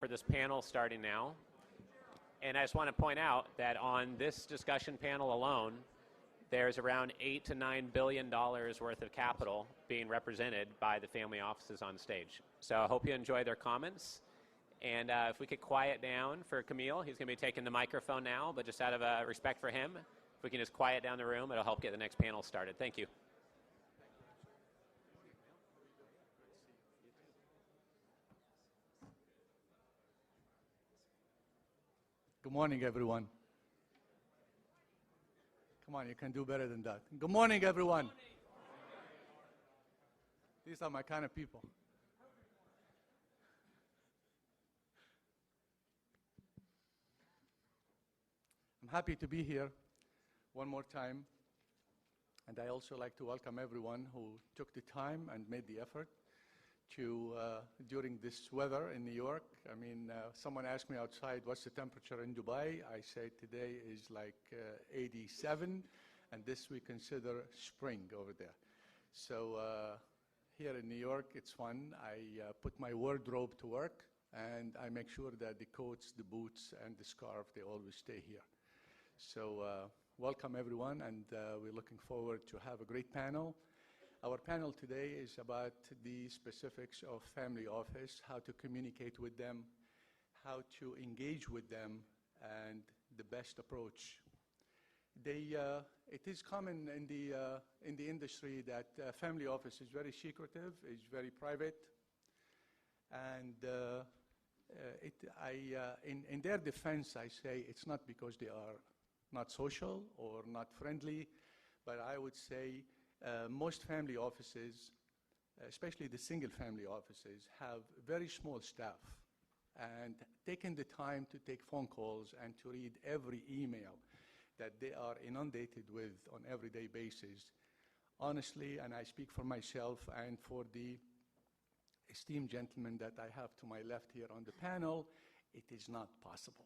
For this panel starting now. And I just want to point out that on this discussion panel alone, there's around $8 to $9 billion worth of capital being represented by the family offices on stage. So I hope you enjoy their comments. And if we could quiet down for Camille, he's going to be taking the microphone now, but just out of respect for him, if we can just quiet down the room, it'll help get the next panel started. Thank you. Good morning, everyone. Come on, you can do better than that. Good morning, everyone. These are my kind of people. I'm happy to be here one more time. And I also like to welcome everyone who took the time and made the effort to, during this weather in New York. I mean, someone asked me outside, what's the temperature in Dubai? I said today is like 87, and this we consider spring over there. So here in New York, it's fun. I put my wardrobe to work, and I make sure that the coats, the boots, and the scarf, they always stay here. So welcome, everyone, and we're looking forward to have a great panel. Our panel today is about the specifics of family office, how to communicate with them, how to engage with them, and the best approach. It is common in the industry that family office is very secretive, is very private, and in their defense, I say it's not because they are not social or not friendly, but I would say most family offices, especially the single family offices, have very small staff, and taking the time to take phone calls and to read every email that they are inundated with on everyday basis. Honestly, and I speak for myself and for the esteemed gentleman that I have to my left here on the panel, it is not possible.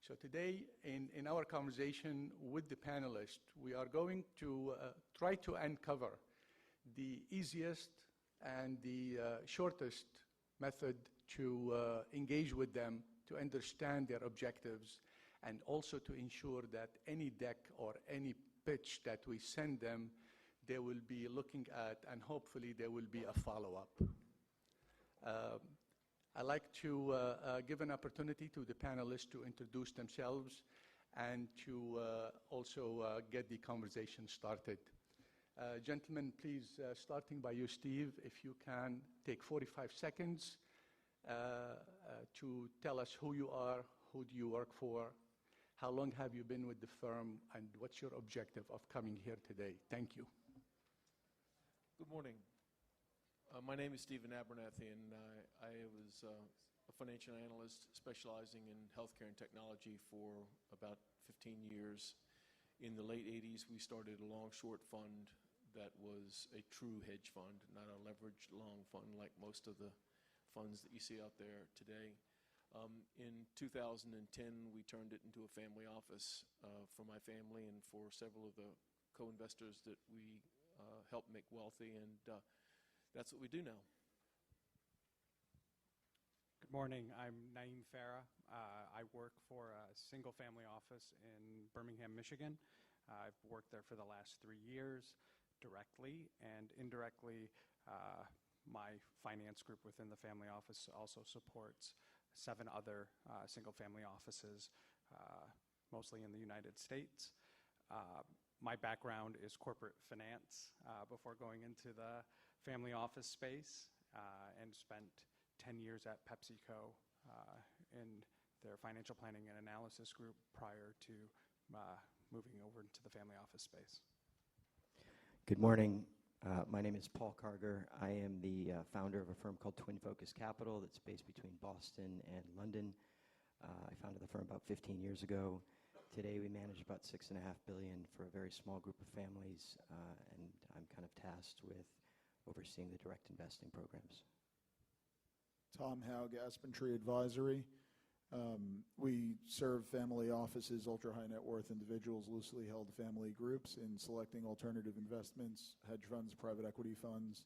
So today, in our conversation with the panelists, we are going to try to uncover the easiest and the shortest method to engage with them, to understand their objectives, and also to ensure that any deck or any pitch that we send them, they will be looking at, and hopefully there will be a follow-up. I'd like to give an opportunity to the panelists to introduce themselves and to also get the conversation started. Gentlemen, please, starting by you, Steve, if you can take 45 seconds to tell us who you are, who do you work for, how long have you been with the firm, and what's your objective of coming here today? Thank you. Good morning. My name is Stephen Abernathy, and I was a financial analyst specializing in healthcare and technology for about 15 years. In the late 80s, we started a long-short fund that was a true hedge fund, not a leveraged long fund like most of the funds that you see out there today. In 2010, we turned it into a family office for my family and for several of the co-investors that we helped make wealthy, and that's what we do now. Good morning. I'm Naeem Farah. I work for a single-family office in Birmingham, Michigan. I've worked there for the last 3 years directly, and indirectly, my finance group within the family office also supports 7 other single-family offices, mostly in the United States. My background is corporate finance before going into the family office space, and spent 10 years at PepsiCo in their financial planning and analysis group prior to moving over into the family office space. Good morning. My name is Paul Carger. I am the founder of a firm called Twin Focus Capital that's based between Boston and London. I founded the firm about 15 years ago. Today we manage about $6.5 billion for a very small group of families, and I'm kind of tasked with overseeing the direct investing programs. Tom Haug, Aspen Tree Advisory. We serve family offices, ultra-high net worth individuals, loosely held family groups in selecting alternative investments, hedge funds, private equity funds,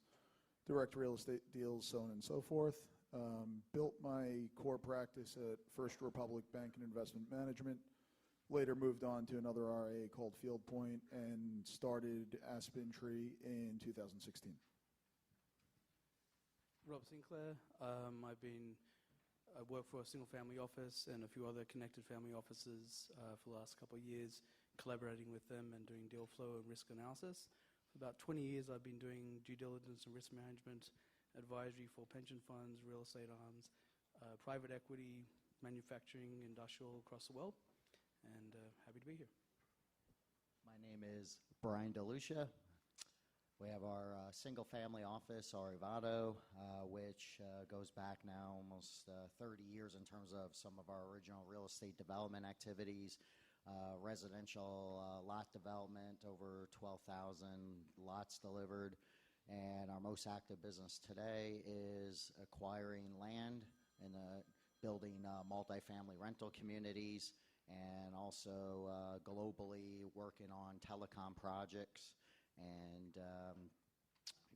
direct real estate deals, so on and so forth. Built my core practice at First Republic Bank and Investment Management. Later moved on to another RIA called Field Point and started Aspen Tree in 2016. Rob Sinclair. I work for a single-family office and a few other connected family offices for the last couple of years, collaborating with them and doing deal flow and risk analysis. For about 20 years, I've been doing due diligence and risk management advisory for pension funds, real estate arms, private equity, manufacturing, industrial across the world, and happy to be here. My name is Brian DeLucia. We have our single-family office, Arivado, which goes back now almost 30 years in terms of some of our original real estate development activities, residential lot development, over 12,000 lots delivered. And our most active business today is acquiring land and building multifamily rental communities, and also globally working on telecom projects, and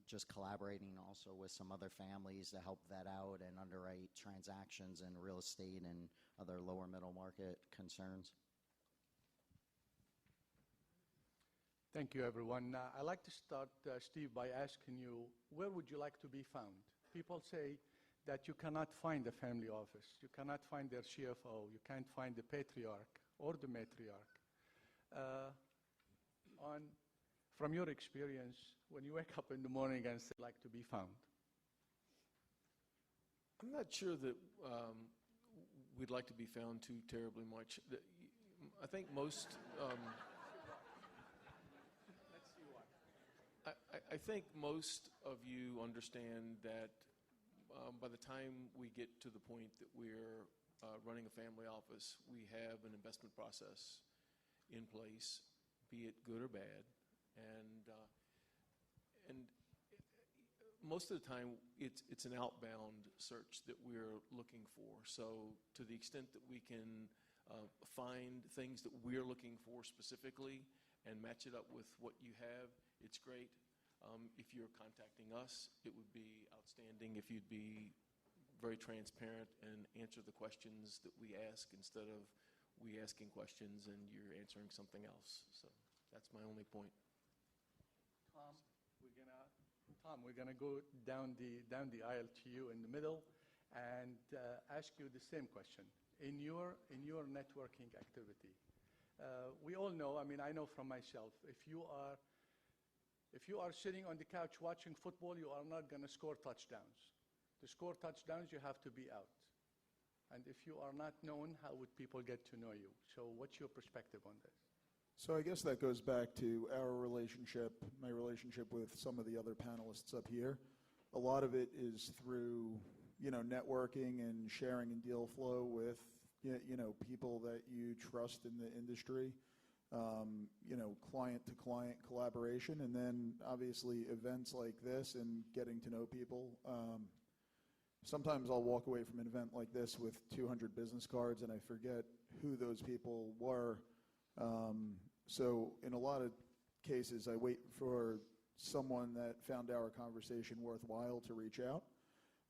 just collaborating also with some other families to help vet out and underwrite transactions in real estate and other lower middle market concerns. Thank you, everyone. I'd like to start, Steve, by asking you, where would you like to be found? People say that you cannot find a family office. You cannot find their CFO. You can't find the patriarch or the matriarch. From your experience, when you wake up in the morning and say, like to be found? I'm not sure that we'd like to be found too terribly much. I think most... I think most of you understand that by the time we get to the point that we're running a family office, we have an investment process in place, be it good or bad. And most of the time, it's an outbound search that we're looking for. So to the extent that we can find things that we're looking for specifically and match it up with what you have, it's great. If you're contacting us, it would be outstanding if you'd be very transparent and answer the questions that we ask instead of we asking questions and you're answering something else. So that's my only point. Tom, we're gonna go down the aisle to you in the middle and ask you the same question. In your networking activity, we all know, I know from myself, if you are sitting on the couch watching football, you are not gonna score touchdowns. To score touchdowns, you have to be out. And if you are not known, how would people get to know you? So what's your perspective on this? So I guess that goes back to our relationship, my relationship with some of the other panelists up here. A lot of it is through, networking and sharing and deal flow with, people that you trust in the industry, client-to-client collaboration, and then obviously events like this and getting to know people. Sometimes I'll walk away from an event like this with 200 business cards and I forget who those people were. So in a lot of cases, I wait for someone that found our conversation worthwhile to reach out.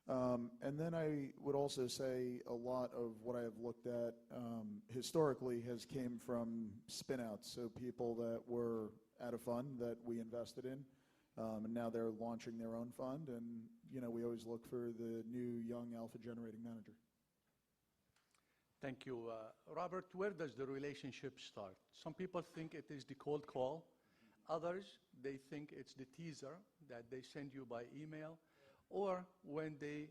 And then I would also say a lot of what I have looked at historically has came from spin-outs, so people that were at a fund that we invested in, and now they're launching their own fund, and we always look for the new young alpha-generating manager. Thank you. Robert, where does the relationship start? Some people think it is the cold call. Others, they think it's the teaser that they send you by email, or when they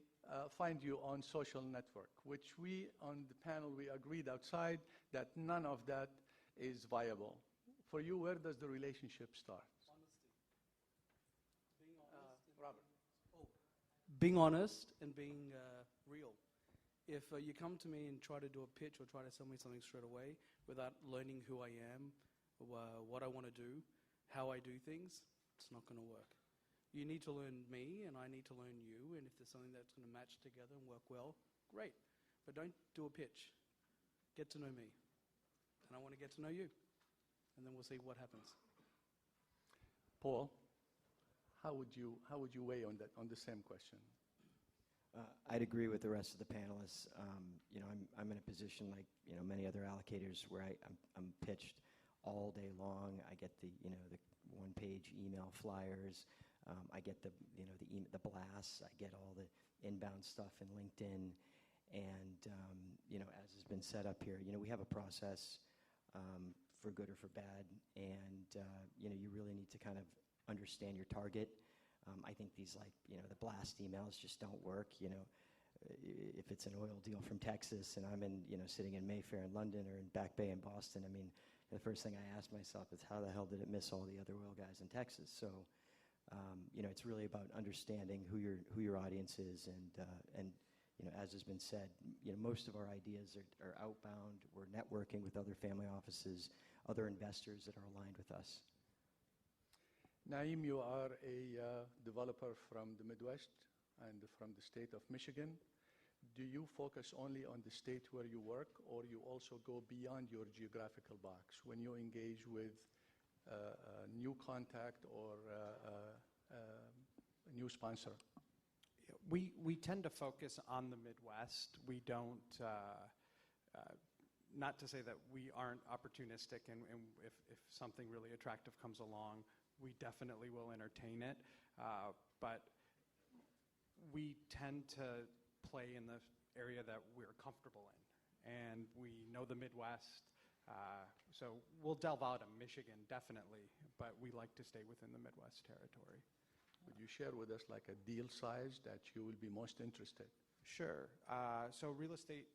find you on social network, which we on the panel, we agreed outside that none of that is viable. For you, where does the relationship start? Honesty. Being honest. Robert. Being honest and being real. If you come to me and try to do a pitch or try to sell me something straight away without learning who I am, what I want to do, how I do things, it's not going to work. You need to learn me, and I need to learn you, and if there's something that's going to match together and work well, great. But don't do a pitch. Get to know me, and I want to get to know you, and then we'll see what happens. Paul, how would you weigh on the same question? I'd agree with the rest of the panelists. I'm in a position like many other allocators where I'm pitched all day long. I get the one-page email flyers. I get the blasts. I get all the inbound stuff in LinkedIn, and as has been set up here, we have a process for good or for bad, and you really need to kind of understand your target. I think these the blast emails just don't work. If it's an oil deal from Texas and I'm in sitting in Mayfair in London or in Back Bay in Boston, I mean, the first thing I ask myself is how the hell did it miss all the other oil guys in Texas? So, it's really about understanding who your audience is, and as has been said, most of our ideas are outbound. We're networking with other family offices, other investors that are aligned with us. Naeem, you are a developer from the Midwest and from the state of Michigan. Do you focus only on the state where you work, or you also go beyond your geographical box when you engage with a new contact or a new sponsor? We tend to focus on the Midwest. We don't, not to say that we aren't opportunistic, and if something really attractive comes along, we definitely will entertain it. But we tend to play in the area that we're comfortable in, and we know the Midwest. So we'll delve out of Michigan, definitely, but we like to stay within the Midwest territory. Would you share with us like a deal size that you will be most interested? Sure. So real estate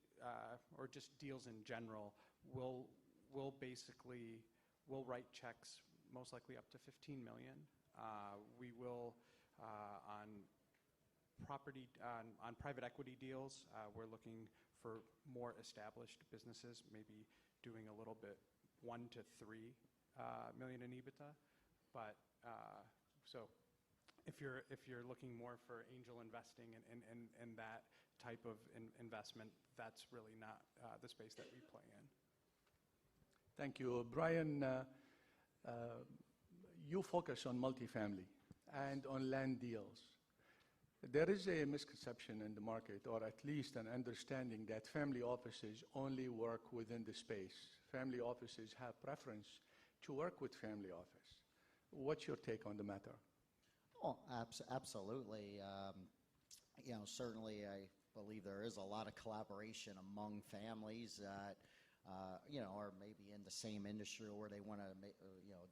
or just deals in general, we'll write checks most likely up to $15 million. We will on private equity deals. We're looking for more established businesses, maybe doing a little bit 1 to 3 million in EBITDA. But so if you're looking more for angel investing and that type of investment, that's really not the space that we play in. Thank you. Brian, you focus on multifamily and on land deals. There is a misconception in the market, or at least an understanding, that family offices only work within the space. Family offices have preference to work with family office. What's your take on the matter? Oh, absolutely. Certainly I believe there is a lot of collaboration among families that are maybe in the same industry, or they want to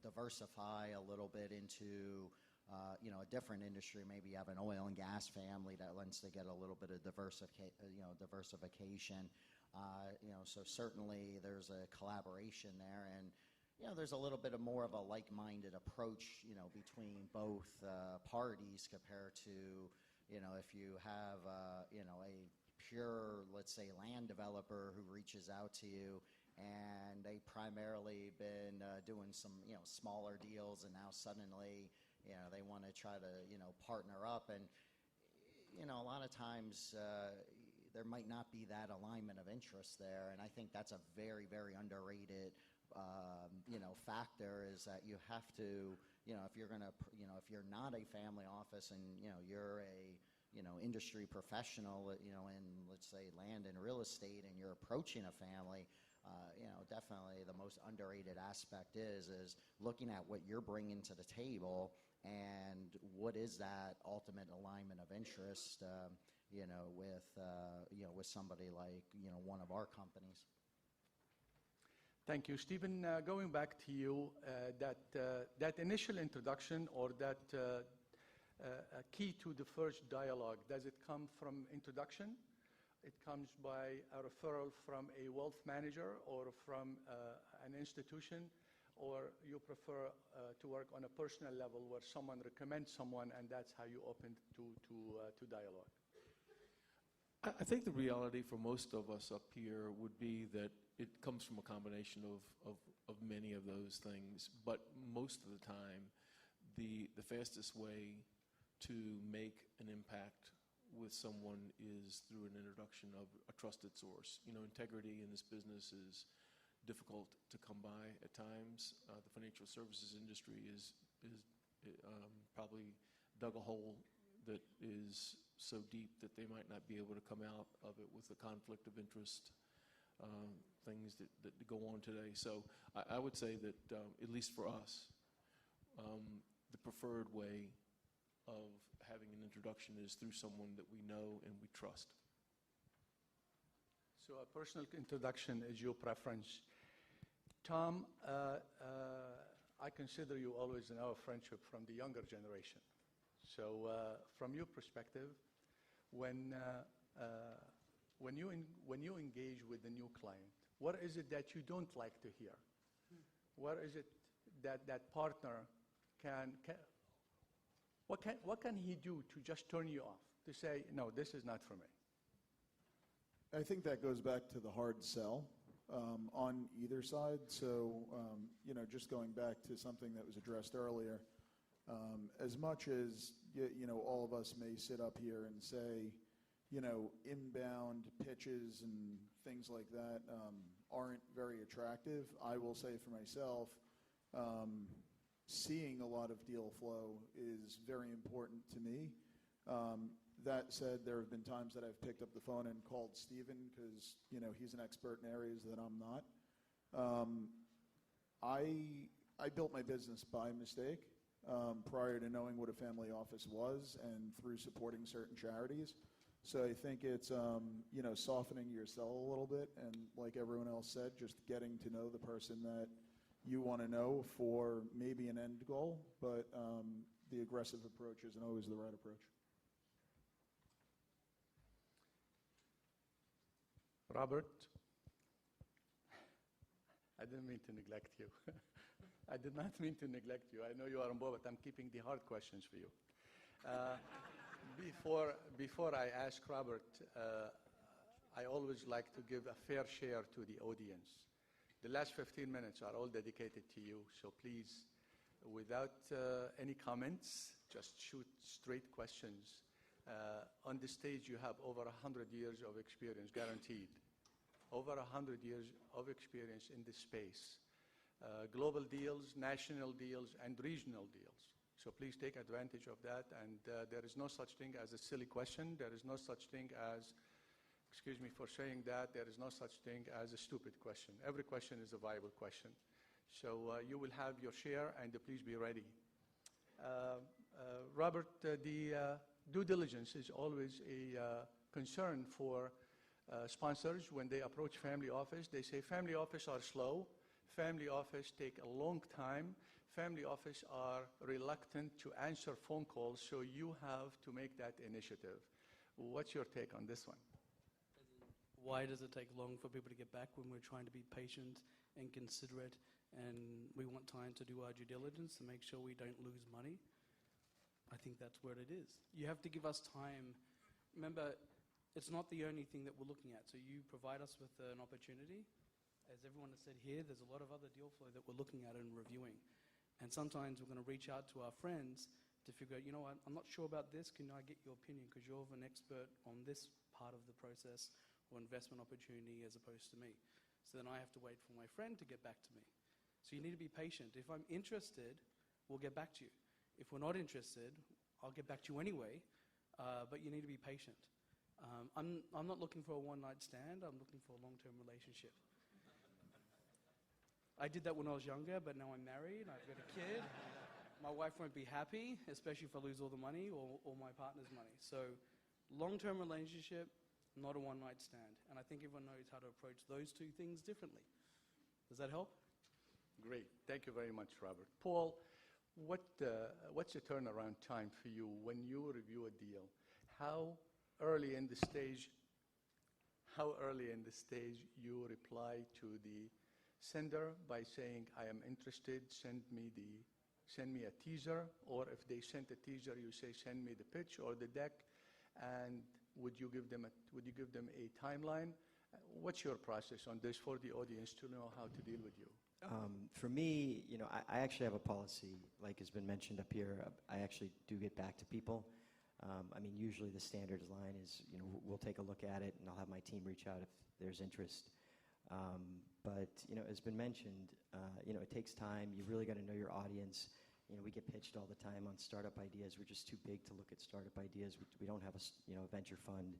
diversify a little bit into a different industry. Maybe you have an oil and gas family that wants to get a little bit of diversification. So certainly there's a collaboration there, and there's a little bit of more of a like-minded approach, between both parties compared to, if you have, a pure, let's say, land developer who reaches out to you and they primarily been doing some, smaller deals, and now suddenly, they want to try to, partner up. And, a lot of times there might not be that alignment of interest there. And I think that's a very, very underrated factor, is that you have to, if you're going to, if you're not a family office and, you're a, industry professional, in, let's say, land and real estate, and you're approaching a family, definitely the most underrated aspect is looking at what you're bringing to the table and what is that ultimate alignment of interest, with somebody like, one of our companies. Thank you. Stephen, going back to you, that initial introduction, or that key to the first dialogue, does it come from introduction? It comes by a referral from a wealth manager or from an institution, or you prefer to work on a personal level where someone recommends someone and that's how you open to dialogue? I think the reality for most of us up here would be that it comes from a combination of many of those things, but most of the time, the fastest way to make an impact with someone is through an introduction of a trusted source. Integrity in this business is difficult to come by at times. The financial services industry is probably dug a hole that is so deep that they might not be able to come out of it with the conflict of interest things that go on today. So I would say that, at least for us, the preferred way of having an introduction is through someone that we know and we trust. So a personal introduction is your preference. Tom, I consider you always in our friendship from the younger generation. So from your perspective, when you engage with a new client, what is it that you don't like to hear? What is it that partner what can he do to just turn you off, to say, no, this is not for me? I think that goes back to the hard sell on either side. So, just going back to something that was addressed earlier, as much as, all of us may sit up here and say, inbound pitches and things like that aren't very attractive, I will say for myself, seeing a lot of deal flow is very important to me. That said, there have been times that I've picked up the phone and called Steven because, he's an expert in areas that I'm not. I built my business by mistake prior to knowing what a family office was and through supporting certain charities. So I think it's, softening your sell a little bit and, like everyone else said, just getting to know the person that you want to know for maybe an end goal, but the aggressive approach isn't always the right approach. Robert, I didn't mean to neglect you. I did not mean to neglect you. I know you are on board, but I'm keeping the hard questions for you. Before I ask Robert, I always like to give a fair share to the audience. The last 15 minutes are all dedicated to you, so please, without any comments, just shoot straight questions. On the stage, you have over 100 years of experience, guaranteed. Over 100 years of experience in this space. Global deals, national deals, and regional deals. So please take advantage of that, and there is no such thing as a silly question. There is no such thing as, excuse me for saying that, there is no such thing as a stupid question. Every question is a viable question. So you will have your share, and please be ready. Robert, the due diligence is always a concern for sponsors when they approach family office. They say family office are slow, family office take a long time, family office are reluctant to answer phone calls, so you have to make that initiative. What's your take on this one? Why does it take long for people to get back when we're trying to be patient and considerate, and we want time to do our due diligence to make sure we don't lose money? I think that's where it is. You have to give us time. Remember, it's not the only thing that we're looking at. So you provide us with an opportunity. As everyone has said here, there's a lot of other deal flow that we're looking at and reviewing. And sometimes we're going to reach out to our friends to figure out, I'm not sure about this. Can I get your opinion? Because you're an expert on this part of the process or investment opportunity as opposed to me. So then I have to wait for my friend to get back to me. So you need to be patient. If I'm interested, we'll get back to you. If we're not interested, I'll get back to you anyway, but you need to be patient. I'm not looking for a one-night stand. I'm looking for a long-term relationship. I did that when I was younger, but now I'm married. I've got a kid. My wife won't be happy, especially if I lose all the money or my partner's money. So long-term relationship, not a one-night stand. And I think everyone knows how to approach those two things differently. Does that help? Great. Thank you very much, Robert. Paul, what's the turnaround time for you when you review a deal? How early in the stage you reply to the sender by saying, I am interested, send me a teaser, or if they sent a teaser, you say, send me the pitch or the deck, and would you give them a timeline? What's your process on this for the audience to know how to deal with you? For me, I actually have a policy, like has been mentioned up here. I actually do get back to people. Usually the standard line is, we'll take a look at it, and I'll have my team reach out if there's interest. But, as been mentioned, it takes time. You really got to know your audience. we get pitched all the time on startup ideas. We're just too big to look at startup ideas. We don't have a venture fund.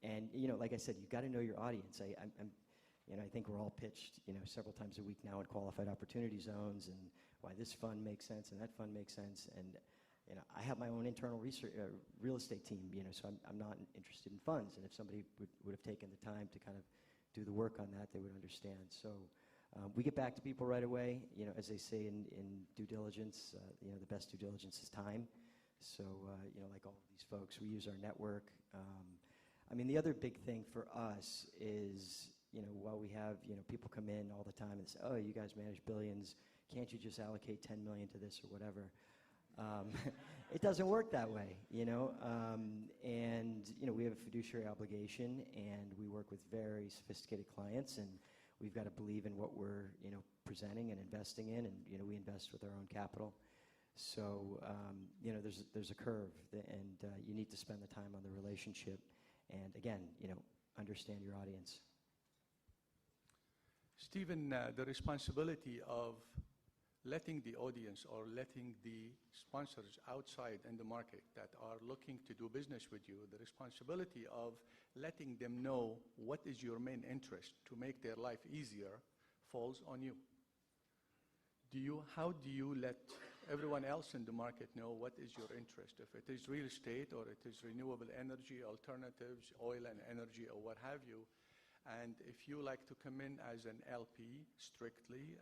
And like I said, you've got to know your audience. I think we're all pitched, several times a week now in qualified opportunity zones, and why this fund makes sense and that fund makes sense. And I have my own internal research, real estate team, so I'm not interested in funds. And if somebody would have taken the time to kind of do the work on that, they would understand. So we get back to people right away. As they say in due diligence, the best due diligence is time. So, like all of these folks, we use our network. The other big thing for us is, while we have, people come in all the time and say, oh, you guys manage billions, can't you just allocate 10 million to this or whatever? It doesn't work that way, and, we have a fiduciary obligation, and we work with very sophisticated clients, and we've got to believe in what we're, presenting and investing in, and, we invest with our own capital. So, there's a curve, and you need to spend the time on the relationship, and again, understand your audience. Stephen, the responsibility of letting the audience or letting the sponsors outside in the market that are looking to do business with you, the responsibility of letting them know what is your main interest to make their life easier falls on you. How do you let everyone else in the market know what is your interest? If it is real estate or it is renewable energy, alternatives, oil and energy, or what have you, and if you like to come in as an LP strictly,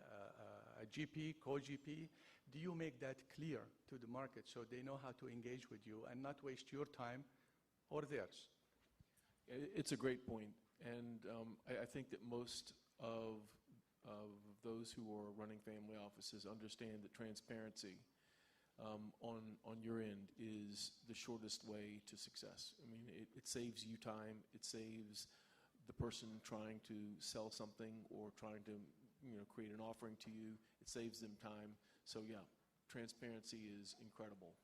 a GP, co-GP, do you make that clear to the market so they know how to engage with you and not waste your time or theirs? It's a great point, and I think that most of those who are running family offices understand that transparency on your end is the shortest way to success. It saves you time. It saves the person trying to sell something or trying to create an offering to you. It saves them time. So yeah, transparency is incredible.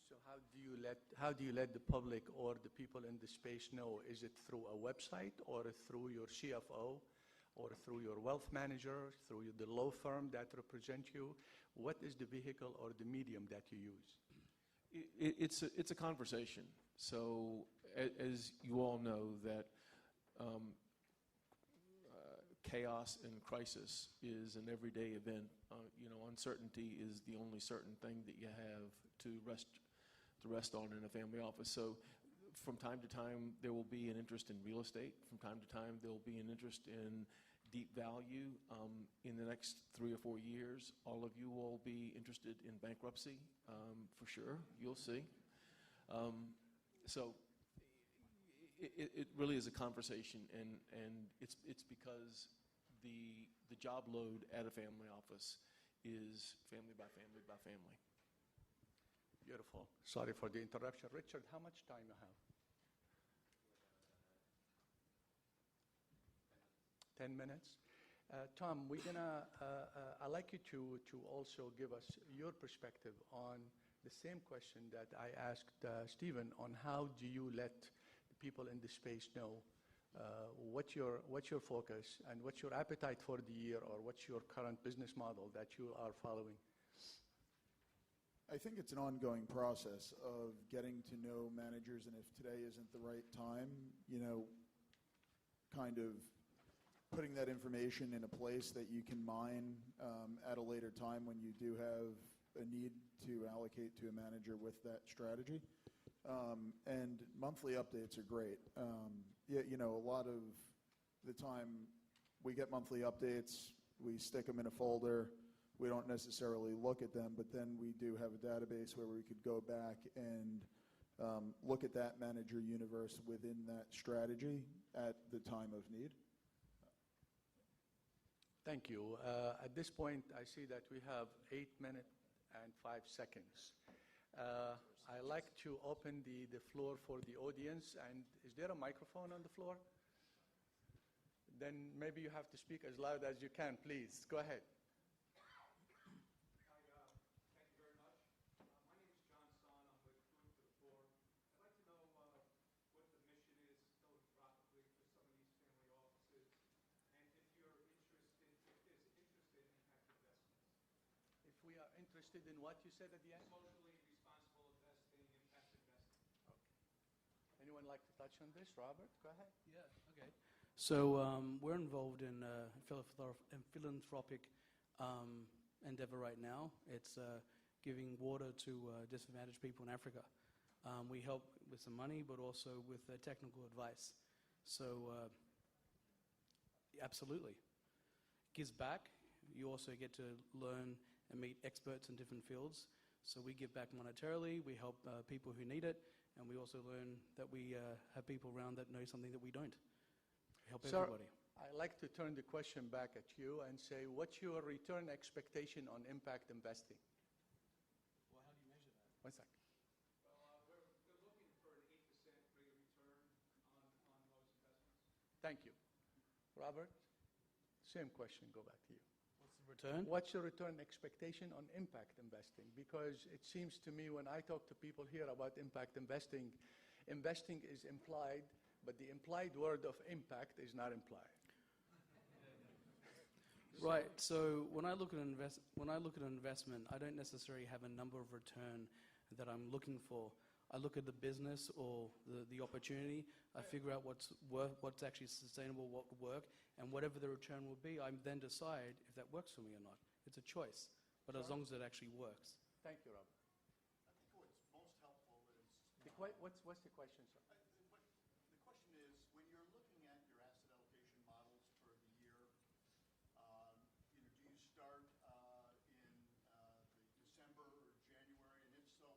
So how do you let the public or the people in the space know? Is it through a website or through your CFO or through your wealth manager, through the law firm that represent you? What is the vehicle or the medium that you use? It's a conversation. So as you all know, that chaos and crisis is an everyday event. Uncertainty is the only certain thing that you have to rest on in a family office. So from time to time, there will be an interest in real estate. From time to time, there will be an interest in deep value. In the next 3 or 4 years, all of you will be interested in bankruptcy, for sure. You'll see. So it really is a conversation, and it's because the job load at a family office is family by family by family. Beautiful. Sorry for the interruption. Richard, how much time you have? 10 minutes. Tom, I'd like you to also give us your perspective on the same question that I asked Stephen on how do you let people in the space know what's your focus and what's your appetite for the year, or what's your current business model that you are following? I think it's an ongoing process of getting to know managers, and if today isn't the right time, kind of putting that information in a place that you can mine at a later time when you do have a need to allocate to a manager with that strategy. And monthly updates are great. A lot of the time we get monthly updates, we stick them in a folder. We don't necessarily look at them, but then we do have a database where we could go back and look at that manager universe within that strategy at the time of need. Thank you. At this point, I see that we have 8 minutes and 5 seconds. I'd like to open the floor for the audience. And is there a microphone on the floor? Then maybe you have to speak as loud as you can, please. Go ahead. interested in what you said at the end? Socially responsible investing, impact investing. Anyone like to touch on this? Robert, go ahead. Yeah, okay. So we're involved in a philanthropic endeavor right now. It's giving water to disadvantaged people in Africa. We help with some money, but also with technical advice. So absolutely. Gives back. You also get to learn and meet experts in different fields. So we give back monetarily, we help people who need it, and we also learn that we have people around that know something that we don't. Help Sir, everybody. I'd like to turn the question back at you and say, what's your return expectation on impact investing? Well, how do you measure that? 1 second. Well, we're looking for an 8% rate of return on those investments. Thank you. Robert, same question, go back to you. What's the return? What's your return expectation on impact investing? Because it seems to me when I talk to people here about impact investing, investing is implied, but the implied word of impact is not implied. Right. So when I look at an investment, I don't necessarily have a number of return that I'm looking for. I look at the business or the opportunity. I figure out what's actually sustainable, what will work, and whatever the return will be, I then decide if that works for me or not. It's a choice, but as long as it actually works. Thank you, Robert. I think what's most helpful is What's the question, sir? the question is when you're looking at your asset allocation models for the year, do you start in the December or January, and if so,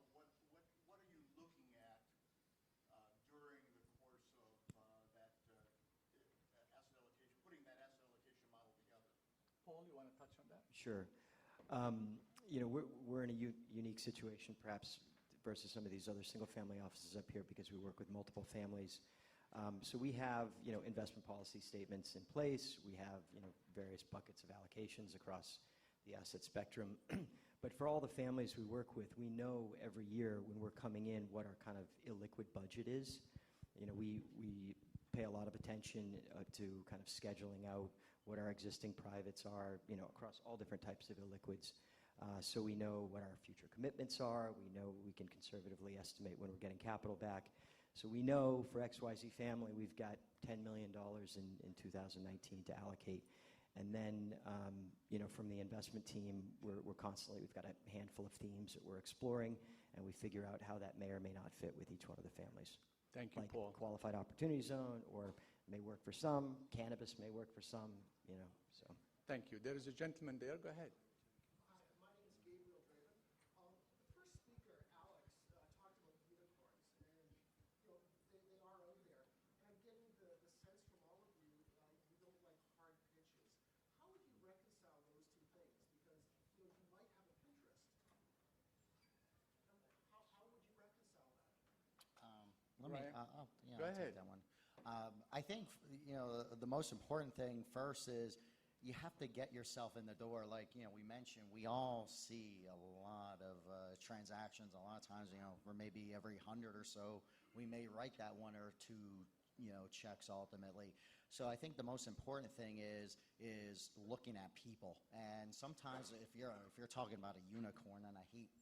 what are you looking at during the course of that asset allocation, putting that asset allocation model together? Paul, you want to touch on that? Sure. We're in a unique situation, perhaps, versus some of these other single-family offices up here because we work with multiple families. So we have, investment policy statements in place. We have, various buckets of allocations across the asset spectrum. But for all the families we work with, we know every year when we're coming in what our kind of illiquid budget is. We pay a lot of attention to kind of scheduling out what our existing privates are, across all different types of illiquids. So we know what our future commitments are. We know we can conservatively estimate when we're getting capital back. So we know for XYZ family, we've got $10 million in 2019 to allocate. And then, from the investment team, we're constantly, we've got a handful of themes that we're exploring, and we figure out how that may or may not fit with each one of the families. Thank you, Like Paul. qualified opportunity zone, or may work for some, cannabis may work for some, so. Thank you. There is a gentleman there. Go ahead. Hi, my name is Gabriel Draven. The first speaker, Alex, talked about unicorns, and they are out there. And I'm getting the sense from all of you, you don't like hard pitches. How would you reconcile those two things? Because you might have a Pinterest. How would you reconcile that? Ryan? I'll Go ahead. take that one. I think the most important thing first is you have to get yourself in the door. Like we mentioned, we all see a lot of transactions. A lot of times, for maybe every 100 or so, we may write that one or two checks ultimately. So I think the most important thing is looking at people. And sometimes if you're talking about a unicorn, and I hate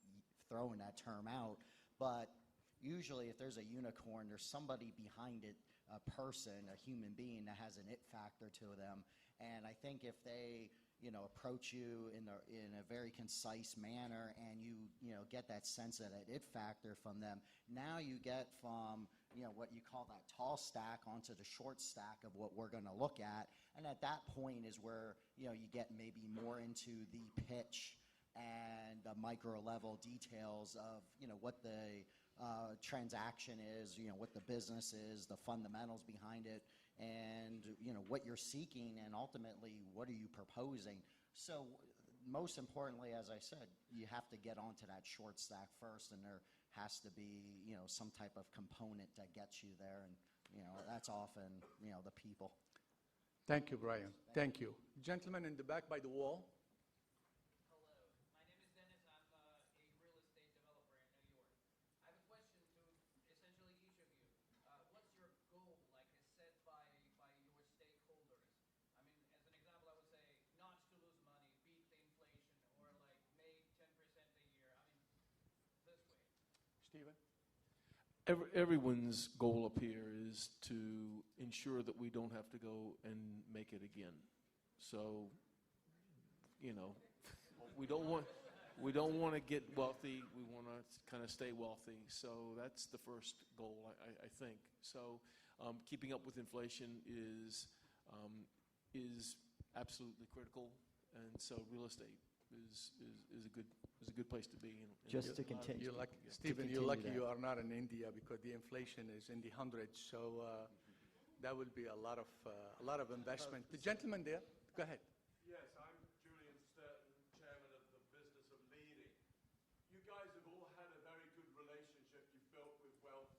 throwing that term out, but usually if there's a unicorn, there's somebody behind it, a person, a human being that has an it factor to them. And I think if they approach you in a very concise manner, and you get that sense of that it factor from them, now you get from what you call that tall stack onto the short stack of what we're going to look at. And at that point is where you get maybe more into the pitch and the micro level details of what the transaction is, what the business is, the fundamentals behind it, and what you're seeking, and ultimately what are you proposing. So most importantly, as I said, you have to get onto that short stack first, and there has to be some type of component that gets you there, and that's often the people. Thank you, Brian. Thank you. Gentleman in the back by the wall. Hello, my name is Dennis. I'm a real estate developer in New York. I have a question to essentially each of you. What's your goal, like is set by your stakeholders? I mean, as an example, I would say not to lose money, beat the inflation, or like make 10% a Stephen? Everyone's goal up here is to ensure that we don't have to go and make it again. So, we don't want to get wealthy. We want to kind of stay wealthy. So that's the first goal, I think. So, keeping up with inflation is absolutely critical, and so real estate is a good place to be. Just to continue. You're lucky, Stephen, you're lucky you are not in India because the inflation is in the hundreds. So that will be a lot of investment. The gentleman there, go ahead. Yes, I'm Julian Sturton, chairman of the Business of Leading. You guys have all had a very good relationship you've built with wealth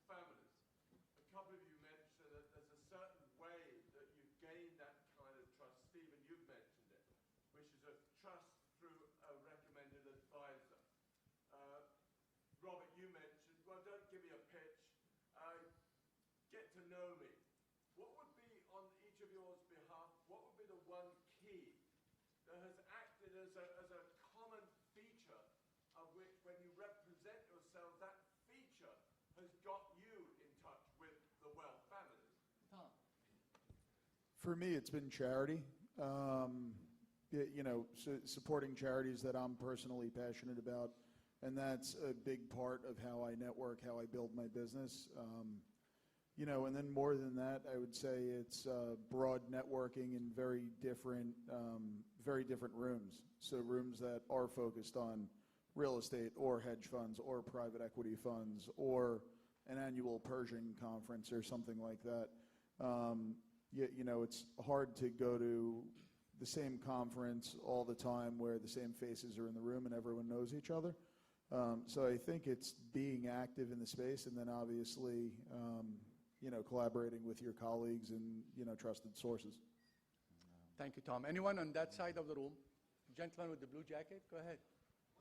families. A couple of you mentioned that there's a certain way that you've gained that kind of trust. Stephen, you've mentioned it, which is a trust through a recommended advisor. Robert, you mentioned, well, don't give me a pitch. Get to know me. What would be, on each of yours behalf, what would be the one key that has acted as a common feature of which, when you represent yourselves, that feature has got you in touch with the wealth families? Tom. For me, it's been charity. Supporting charities that I'm personally passionate about, and that's a big part of how I network, how I build my business. And then more than that, I would say it's broad networking in very different rooms. So rooms that are focused on real estate or hedge funds or private equity funds or an annual Pershing conference or something like that. It's hard to go to the same conference all the time where the same faces are in the room and everyone knows each other. So I think it's being active in the space, and then obviously, collaborating with your colleagues and, trusted sources. Thank you, Tom. Anyone on that side of the room? Gentleman with the blue jacket, go ahead.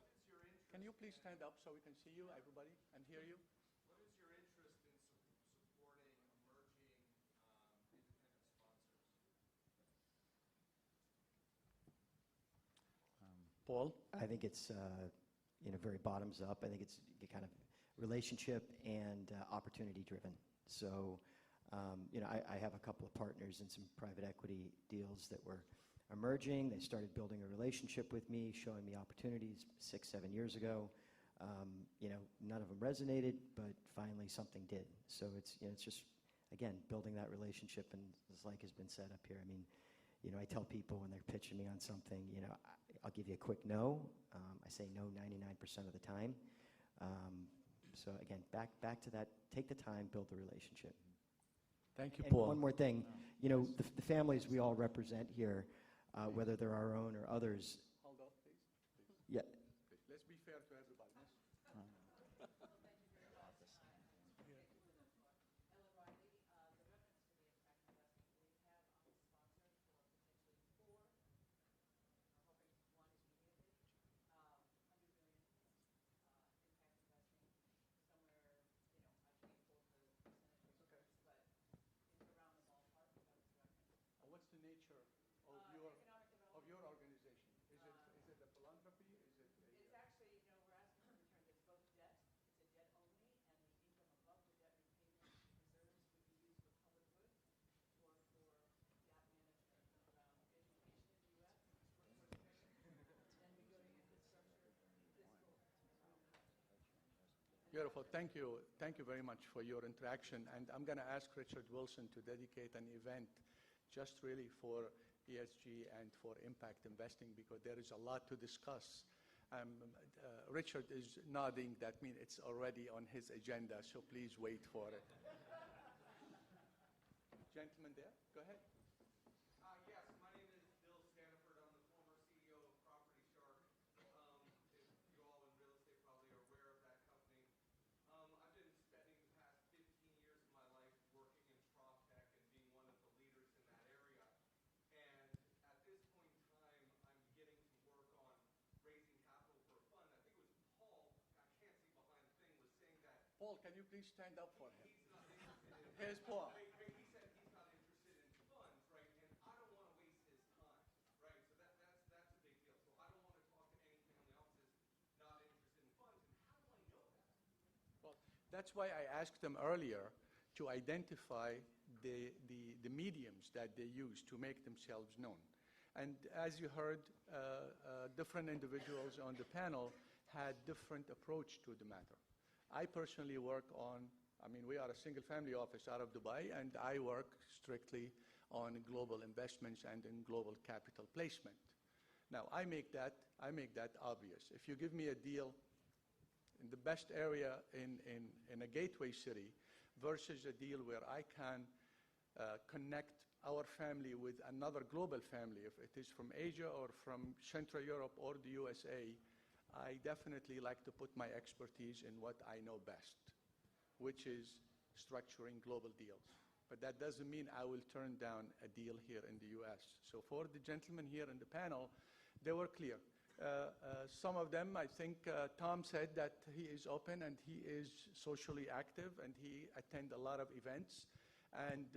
What is your interest? Can you please stand up so we can see you, everybody, and hear you? What is your interest in supporting emerging independent sponsors? Paul? I think it's very bottoms up. I think it's kind of relationship and opportunity driven. So, I have a couple of partners in some private equity deals that were emerging. They started building a relationship with me, showing me opportunities 6, 7 years ago. None of them resonated, but finally something did. So it's just, again, building that relationship, and as like has been said up here, I mean, I tell people when they're pitching me on something, I'll give you a quick no. I say no 99% of the time. So again, back to that, take the time, build the relationship. Thank you, And Paul. one more thing, the families we all represent here, whether they're our own or others. Hold on, please. Yeah. Let's be fair to everybody. What's the nature of your organization? Is it a philanthropy? It's actually, we're asking for returns. It's both debt, it's a debt only, and the income above the debt repayment reserves would be used for public good or for gap management around education in the U.S., workforce training, and rebuilding infrastructure, fiscal. Beautiful. Thank you. Thank you very much for your interaction. And I'm going to ask Richard Wilson to dedicate an event just really for ESG and for impact investing, because there is a lot to discuss. Richard is nodding. That means it's already on his agenda, so please wait for it. Gentleman there, go ahead. Yes, my name is Bill Stanford. I'm the former CEO of Property Shark. If you all in real estate probably are aware of that company. I've been spending the past 15 years of my life working in PropTech and being one of the leaders in that area. And at this point in time, I'm beginning to work on raising capital for a fund. I think it was Paul, I can't see behind the thing, was saying that Paul, can you please stand up for him? he's not interested in Here's Paul. He said he's not interested in funds, right? And I don't want to waste his time, right? So that's a big deal. So I don't want to talk to any family offices not interested in funds. And how do I know that? That's why I asked them earlier to identify the mediums that they use to make themselves known. And as you heard, different individuals on the panel had different approach to the matter. I personally work on, we are a single family office out of Dubai, and I work strictly on global investments and in global capital placement. Now, I make that obvious. If you give me a deal in the best area in a gateway city versus a deal where I can connect our family with another global family, if it is from Asia or from Central Europe or the USA, I definitely like to put my expertise in what I know best, which is structuring global deals. But that doesn't mean I will turn down a deal here in the US. So for the gentlemen here in the panel, they were clear. Some of them, I think Tom said that he is open and he is socially active and he attends a lot of events. And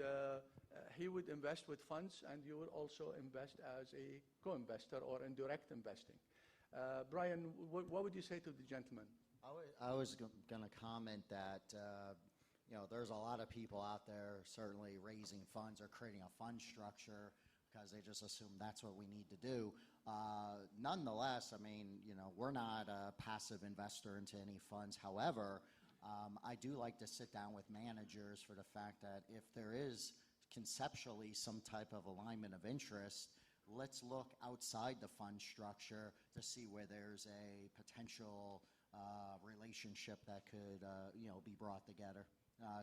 he would invest with funds, and you would also invest as a co-investor or in direct investing. Brian, what would you say to the gentleman? I was going to comment that there's a lot of people out there certainly raising funds or creating a fund structure because they just assume that's what we need to do. Nonetheless, we're not a passive investor into any funds. However, I do like to sit down with managers for the fact that if there is conceptually some type of alignment of interest, let's look outside the fund structure to see where there's a potential relationship that could be brought together.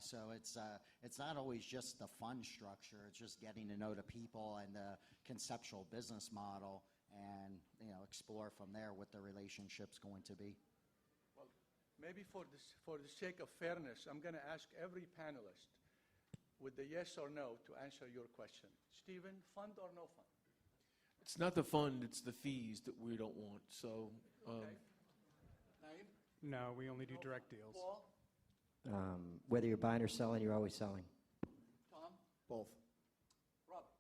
So it's not always just the fund structure. It's just getting to know the people and the conceptual business model and explore from there what the relationship's going to be. Well, maybe for the sake of fairness, I'm going to ask every panelist with the yes or no to answer your question. Stephen, fund or no fund? It's not the fund, it's the fees that we don't want. So, Okay. Naeem? No, we only do direct deals. Paul? Whether you're buying or selling, you're always selling. Tom? Both. Robert?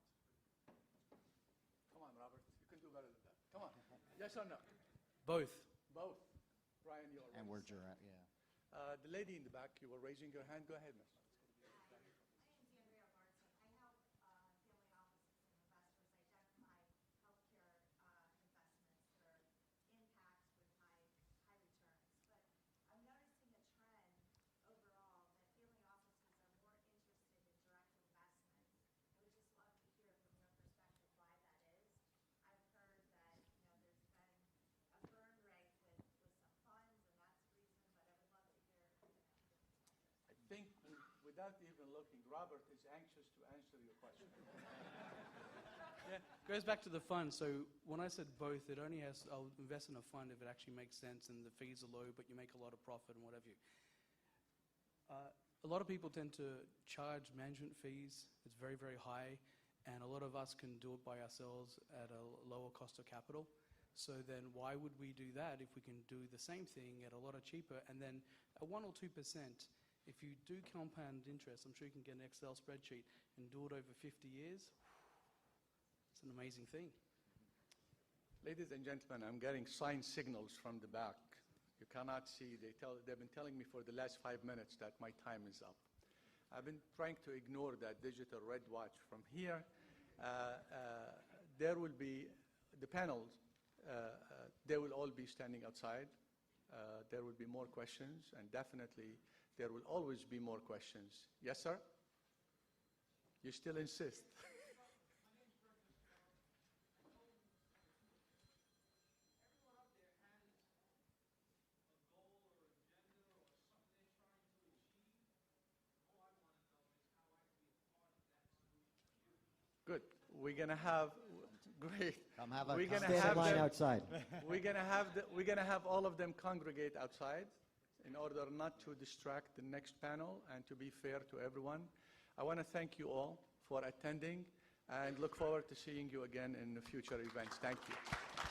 Come on, Robert. You can do better than that. Come on. Yes or no? Both. Both. Brian, you already And we're said. direct, yeah. The lady in the back, you were raising your hand. Go ahead, miss. Without even looking, Robert is anxious to answer your question. Yeah, goes back to the fund. So when I said both, it only has, I'll invest in a fund if it actually makes sense and the fees are low, but you make a lot of profit and what have you. A lot of people tend to charge management fees. It's very, very high, and a lot of us can do it by ourselves at a lower cost of capital. So then why would we do that if we can do the same thing at a lot cheaper? And then a 1 or 2%, if you do compound interest, I'm sure you can get an Excel spreadsheet and do it over 50 years. It's an amazing thing. Ladies and gentlemen, I'm getting sign signals from the back. You cannot see. They've been telling me for the last 5 minutes that my time is up. I've been trying to ignore that digital red watch from here. There will be the panels. They will all be standing outside. There will be more questions, and definitely there will always be more questions. Yes, sir? You still insist? Good. We're going to have great. Come have a We're gonna Stand in have line them- outside. We're gonna have all of them congregate outside in order not to distract the next panel and to be fair to everyone. I want to thank you all for attending and look forward to seeing you again in the future events. Thank you.